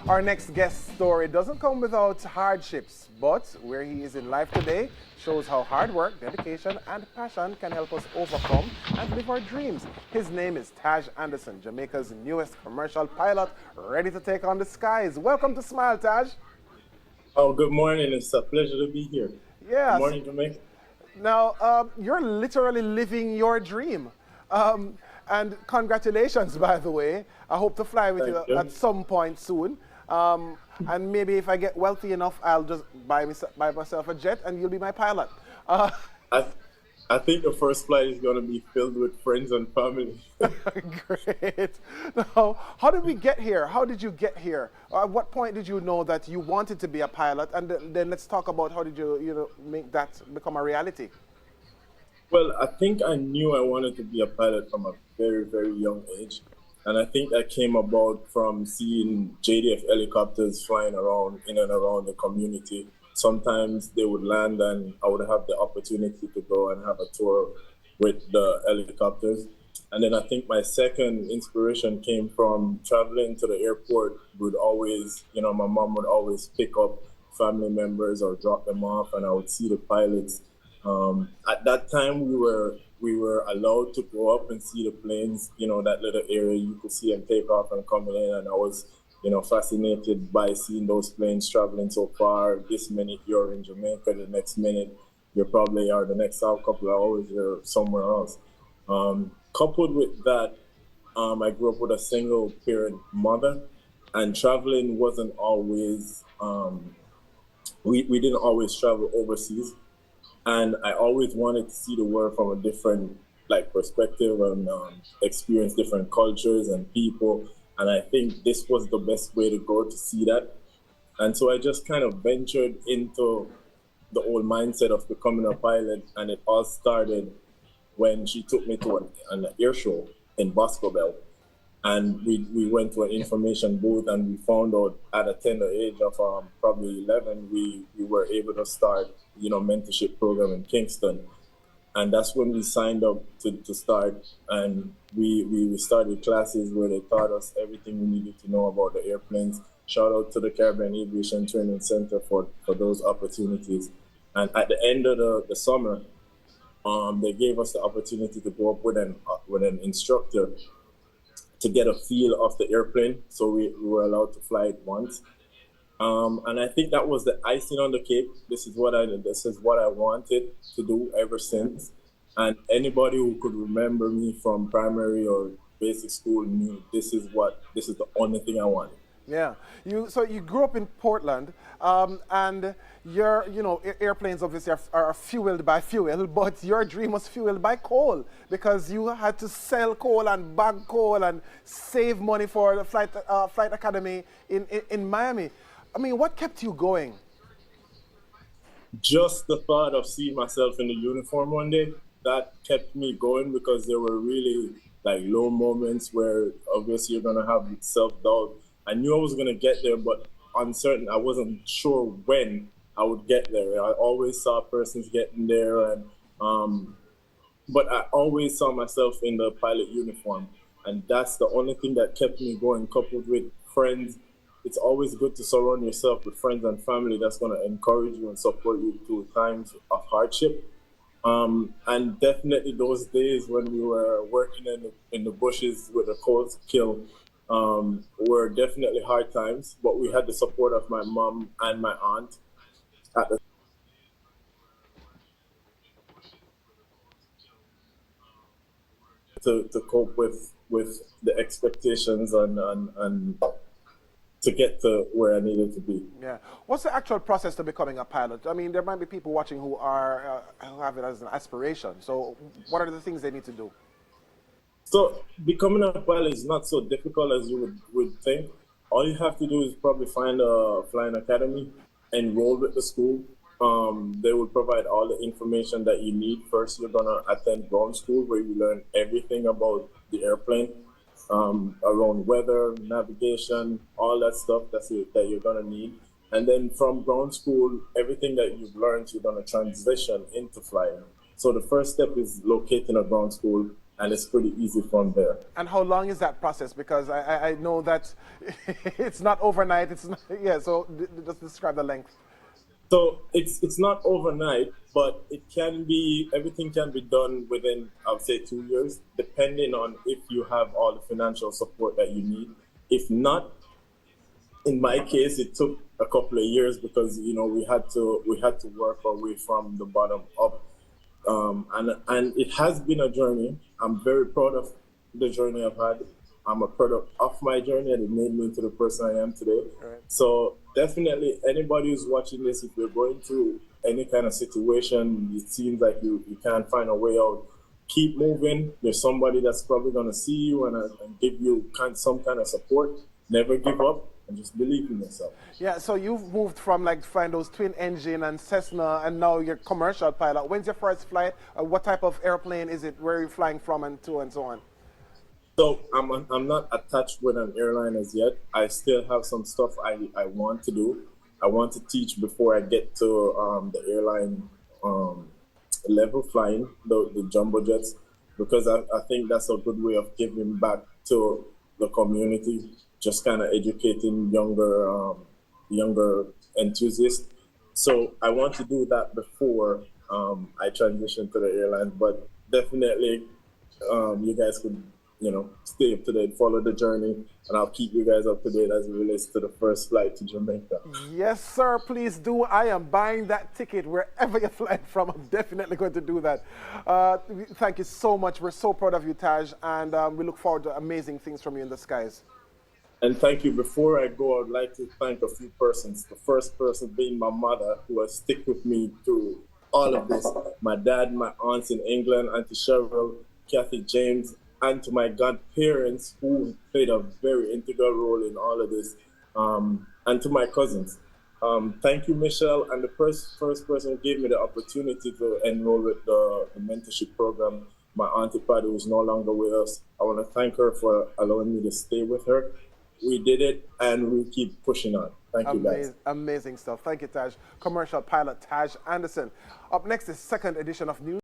Our next guest story doesn't come without hardships, but where he is in life today shows how hard work, dedication, and passion can help us overcome and live our dreams. His name is Tajj Anderson, Jamaica's newest commercial pilot, ready to take on the skies. Welcome to Smile, Tajj. Oh, good morning. It's a pleasure to be here. Good Yes. morning, Jamaica. Now, you're literally living your dream. And congratulations, by the way. I hope to fly with Thank you you. at some point soon. And maybe if I get wealthy enough, I'll just buy myself a jet and you'll be my pilot. Uh, I, I think the first flight is going to be filled with friends and family. Great. Now, how did we get here? How did you get here? At what point did you know that you wanted to be a pilot? And then let's talk about how did you make that become a reality? Well, I think I knew I wanted to be a pilot from a very, very young age. And I think that came about from seeing JDF helicopters flying around in and around the community. Sometimes they would land and I would have the opportunity to go and have a tour with the helicopters. And then I think my second inspiration came from traveling to the airport. Would always, my mom would always pick up family members or drop them off, and I would see the pilots. At that time, we were allowed to go up and see the planes. That little area you could see them take off and coming in, and I was, fascinated by seeing those planes traveling so far. This minute you're in Jamaica, the next minute you probably are the next couple of hours you're somewhere else. Coupled with that, I grew up with a single parent mother, and traveling wasn't always. We didn't always travel overseas, and I always wanted to see the world from a different perspective and experience different cultures and people. And I think this was the best way to go to see that. And so I just kind of ventured into the old mindset of becoming a pilot, and it all started when she took me to an air show in Boscobel. And we went to an information booth, and we found out at a tender age of probably 11, we were able to start, mentorship program in Kingston. And that's when we signed up to start. And we started classes where they taught us everything we needed to know about the airplanes. Shout out to the Caribbean Aviation Training Center for those opportunities. And at the end of the summer, they gave us the opportunity to go up with an instructor to get a feel of the airplane. So we were allowed to fly it once. And I think that was the icing on the cake. This is what I wanted to do ever since. And anybody who could remember me from primary or basic school knew this is the only thing I wanted. Yeah. So you grew up in Portland, and airplanes obviously are fueled by fuel, but your dream was fueled by coal because you had to sell coal and bag coal and save money for the flight academy in Miami. I mean, what kept you going? Just the thought of seeing myself in the uniform one day, that kept me going, because there were really low moments where obviously you're gonna have self-doubt. I knew I was gonna get there, but uncertain. I wasn't sure when I would get there. I always saw persons getting there, and but I always saw myself in the pilot uniform, and that's the only thing that kept me going. Coupled with friends, it's always good to surround yourself with friends and family that's going to encourage you and support you through times of hardship. And definitely those days when we were working in the bushes with the coal kiln were definitely hard times, but we had the support of my mom and my aunt at the to cope with the expectations and to get to where I needed to be. Yeah. What's the actual process to becoming a pilot? I mean, there might be people watching who have it as an aspiration. So, what are the things they need to do? So becoming a pilot is not so difficult as you would think. All you have to do is probably find a flying academy, enroll with the school. They will provide all the information that you need. First, you're gonna attend ground school where you learn everything about the airplane, around weather, navigation, all that stuff that you're gonna need. And then from ground school, everything that you've learned, you're gonna transition into flying. So the first step is locating a ground school. and it's pretty easy from there. And how long is that process? Because I know that it's not overnight. It's not, yeah. So just describe the length. So it's not overnight, but it can be, everything can be done within, I would say, 2 years, depending on if you have all the financial support that you need. If not, in my case, it took a couple of years because we had to work our way from the bottom up, and it has been a journey. I'm very proud of the journey I've had. I'm a product of my journey, and it made me into the person I am today. Right. So definitely, anybody who's watching this, if you're going through any kind of situation, it seems like you can't find a way out, keep moving. There's somebody that's probably going to see you and give you some kind of support. Never give up and just believe in yourself. Yeah. So you've moved from like flying those twin engine and Cessna, and now you're commercial pilot. When's your first flight? What type of airplane is it? Where are you flying from, and to, and so on? So I'm not attached with an airline as yet. I still have some stuff I want to do. I want to teach before I get to the airline level, flying the jumbo jets, because I think that's a good way of giving back to the community, just kind of educating younger enthusiasts. So I want to do that before I transition to the airline, but definitely you guys could, stay up to date, follow the journey, and I'll keep you guys up to date as it relates to the first flight to Jamaica. Yes, sir, please do. I am buying that ticket wherever you're flying from. I'm definitely going to do that. Thank you so much. We're so proud of you, Tajj, and we look forward to amazing things from you in the skies. And thank you. Before I go, I'd like to thank a few persons. The first person being my mother, who has stuck with me through all of this. My dad, my aunts in England, Auntie Cheryl, Kathy James, and to my godparents, who played a very integral role in all of this, and to my cousins. Thank you, Michelle, and the first person who gave me the opportunity to enroll with the mentorship program, my Auntie Patty, who's no longer with us. I want to thank her for allowing me to stay with her. We did it, and we keep pushing on. Thank you, guys. Amazing stuff. Thank you, Tajj. Commercial pilot Tajj Anderson. Up next is second edition of News.